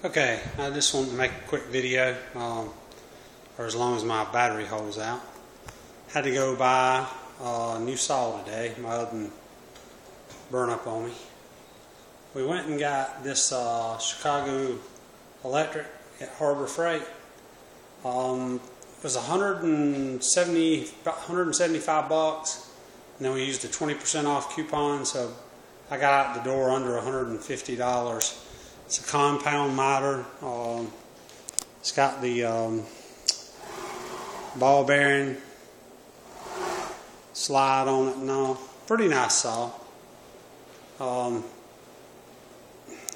Okay, I just want to make a quick video, for as long as my battery holds out. Had to go buy a new saw today. My oven burned up on me. We went and got this Chicago Electric at Harbor Freight. It was about $175, and then we used a 20% off coupon, so I got out the door under $150. It's a compound miter. It's got the ball bearing slide on it and all. Pretty nice saw. I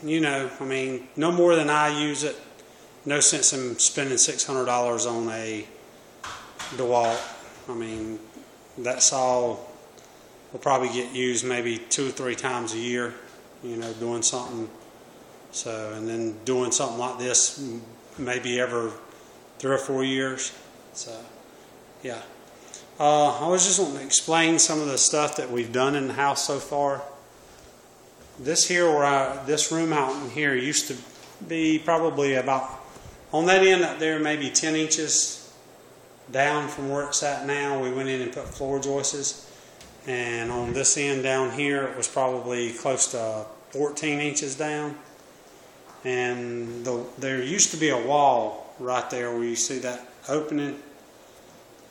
mean, no more than I use it. No sense in spending $600 on a DeWalt. I mean, that saw will probably get used maybe 2 or 3 times a year, doing something. So, and then doing something like this maybe every 3 or 4 years. So, yeah. I was just wanting to explain some of the stuff that we've done in the house so far. This room out in here used to be probably about, on that end up there, maybe 10 inches down from where it's at now. We went in and put floor joists. And on this end down here, it was probably close to 14 inches down. And there used to be a wall right there where you see that opening.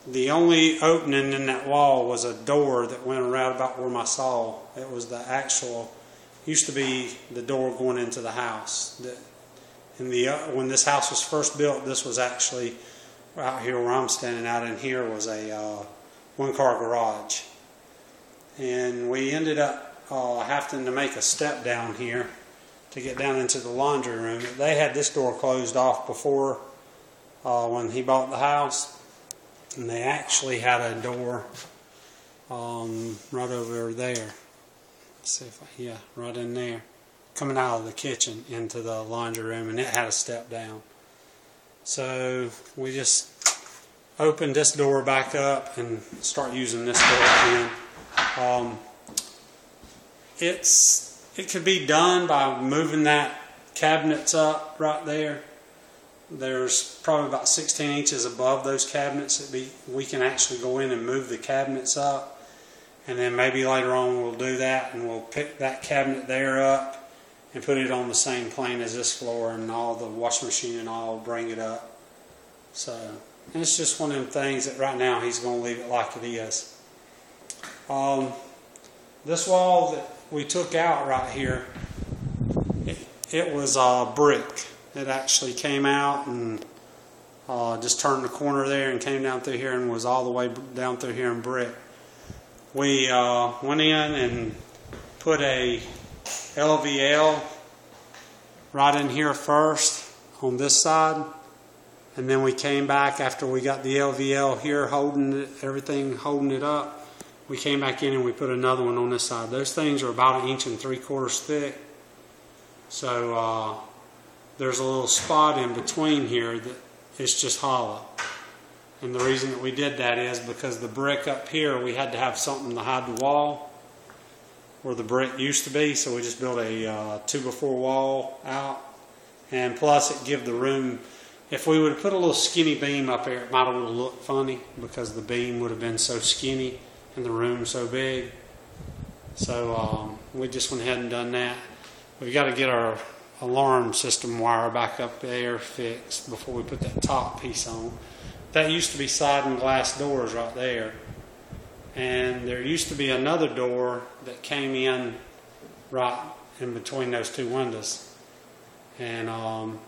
The only opening in that wall was a door that went around about where my saw. It was the actual, used to be the door going into the house. When this house was first built, this was actually out here where I'm standing out in here was a one-car garage. And we ended up having to make a step down here to get down into the laundry room. They had this door closed off before when he bought the house, and they actually had a door right over there. Let's see if right in there, coming out of the kitchen into the laundry room, and it had a step down. So we just opened this door back up and start using this door again. It could be done by moving that cabinets up right there. There's probably about 16 inches above those cabinets. We can actually go in and move the cabinets up, and then maybe later on we'll do that, and we'll pick that cabinet there up and put it on the same plane as this floor, and all the washing machine and all, bring it up. So, and it's just one of them things that right now he's going to leave it like it is. This wall that we took out right here, it was brick. It actually came out and just turned the corner there and came down through here and was all the way down through here in brick. We went in and put a LVL right in here first on this side, and then we came back after we got the LVL here holding it up. We came back in and we put another one on this side. Those things are about 1 3/4 inches thick. So there's a little spot in between here that is just hollow. And the reason that we did that is because the brick up here, we had to have something to hide the wall where the brick used to be. So we just built a 2x4 wall out. And plus it give the room, if we would have put a little skinny beam up there, it might have looked funny because the beam would have been so skinny and the room so big. So we just went ahead and done that. We've got to get our alarm system wire back up there fixed before we put that top piece on. That used to be sliding glass doors right there. And there used to be another door that came in right in between those two windows. And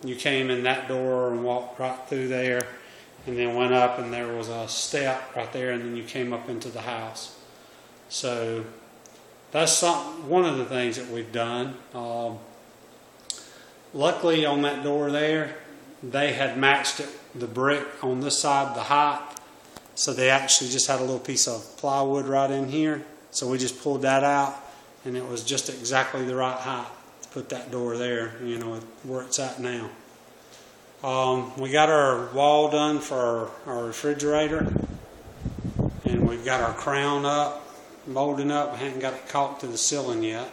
you came in that door and walked right through there, and then went up, and there was a step right there, and then you came up into the house. So that's one of the things that we've done. Luckily on that door there, they had matched the brick on this side, the height. So they actually just had a little piece of plywood right in here. So we just pulled that out, and it was just exactly the right height to put that door there, where it's at now. We got our wall done for our refrigerator, and we've got our crown up, molding up. We haven't got it caulked to the ceiling yet.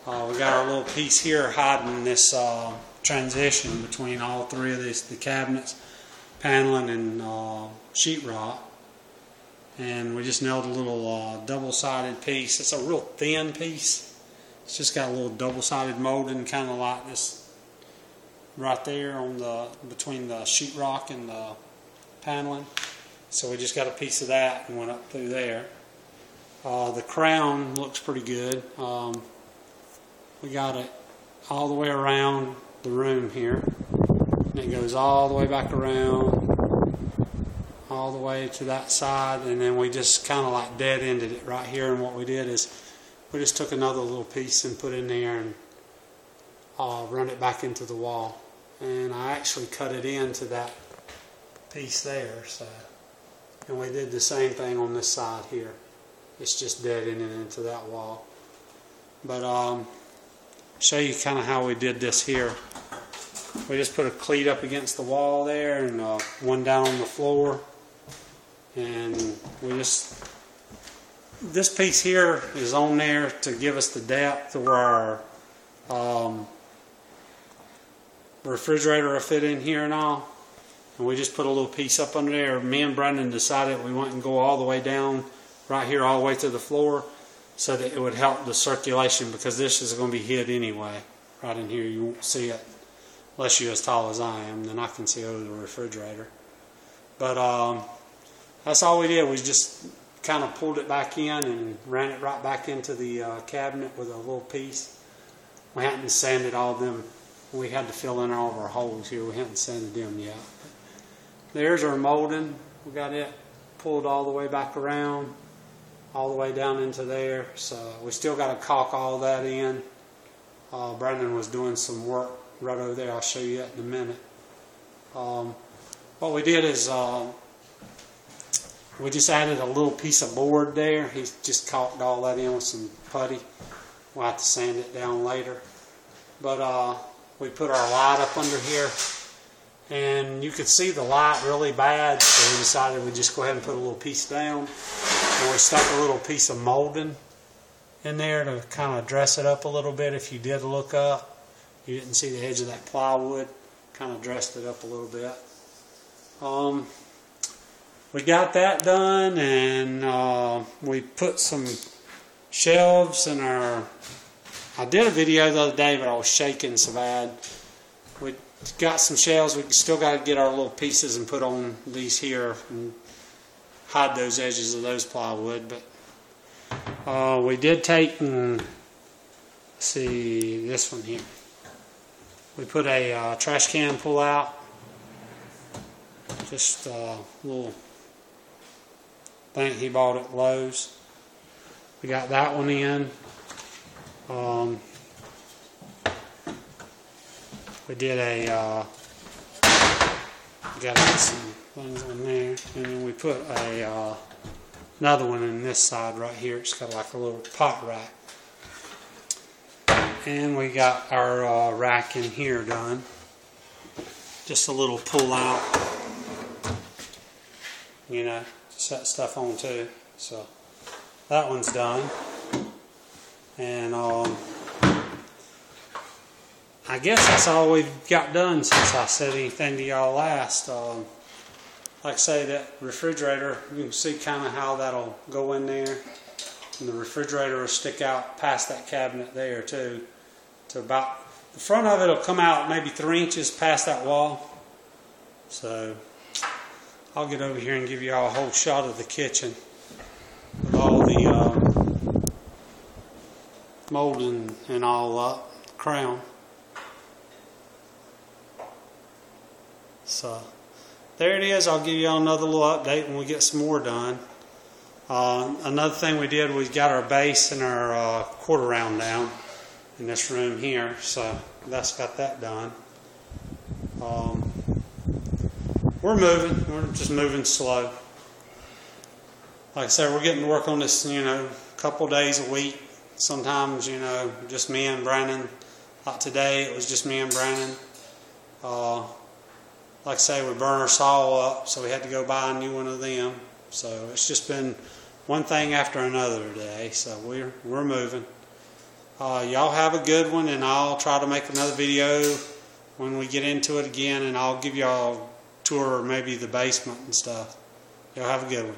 We got our little piece here hiding this transition between all three of the cabinets, paneling and sheetrock. And we just nailed a little double-sided piece. It's a real thin piece. It's just got a little double-sided molding, kind of like this right there on between the sheetrock and the paneling. So we just got a piece of that and went up through there. The crown looks pretty good. We got it all the way around the room here. And it goes all the way back around, all the way to that side, and then we just kind of like dead-ended it right here. And what we did is we just took another little piece and put in there and run it back into the wall. And I actually cut it into that piece there. So, and we did the same thing on this side here. It's just dead-ended into that wall. But show you kind of how we did this here. We just put a cleat up against the wall there and one down on the floor. And we just, this piece here is on there to give us the depth of where our refrigerator will fit in here and all. And we just put a little piece up under there. Me and Brendan decided we wouldn't go all the way down right here all the way to the floor so that it would help the circulation, because this is going to be hid anyway. Right in here you won't see it unless you're as tall as I am, then I can see over the refrigerator. But that's all we did. We just kind of pulled it back in and ran it right back into the cabinet with a little piece. We hadn't sanded all of them. We had to fill in all of our holes here. We hadn't sanded them yet. There's our molding. We got it pulled all the way back around, all the way down into there. So we still got to caulk all that in. Brandon was doing some work right over there. I'll show you that in a minute. What we did is we just added a little piece of board there. He just caulked all that in with some putty. We'll have to sand it down later. But we put our light up under here, and you could see the light really bad, so we decided we'd just go ahead and put a little piece down. And we stuck a little piece of molding in there to kind of dress it up a little bit. If you did look up, you didn't see the edge of that plywood. Kind of dressed it up a little bit. We got that done, and we put some shelves in our... I did a video the other day, but I was shaking so bad. We got some shelves. We still got to get our little pieces and put on these here and hide those edges of those plywood. But we did take and... Let's see, this one here. We put a trash can pull out. Just a little thing he bought at Lowe's. We got that one in. We did a got some things in there, and then we put a another one in this side right here. It's got like a little pot rack, and we got our rack in here done. Just a little pull out, you know, to set stuff on too. So that one's done. And I guess that's all we've got done since I said anything to y'all last. Like I say, that refrigerator, you can see kind of how that'll go in there. And the refrigerator will stick out past that cabinet there too. To about, the front of it will come out maybe 3 inches past that wall. So I'll get over here and give you all a whole shot of the kitchen with all the molding and all up, the crown. So there it is. I'll give you all another little update when we get some more done. Another thing we did, we got our base and our quarter round down in this room here, so that's got that done. We're moving. We're just moving slow. Like I said, we're getting to work on this, you know, a couple days a week. Sometimes, you know, just me and Brandon. Like today, it was just me and Brandon. Like I say, we burned our saw up, so we had to go buy a new one of them. So it's just been one thing after another today. So we're moving. Y'all have a good one, and I'll try to make another video when we get into it again, and I'll give y'all a tour, maybe the basement and stuff. Y'all have a good one.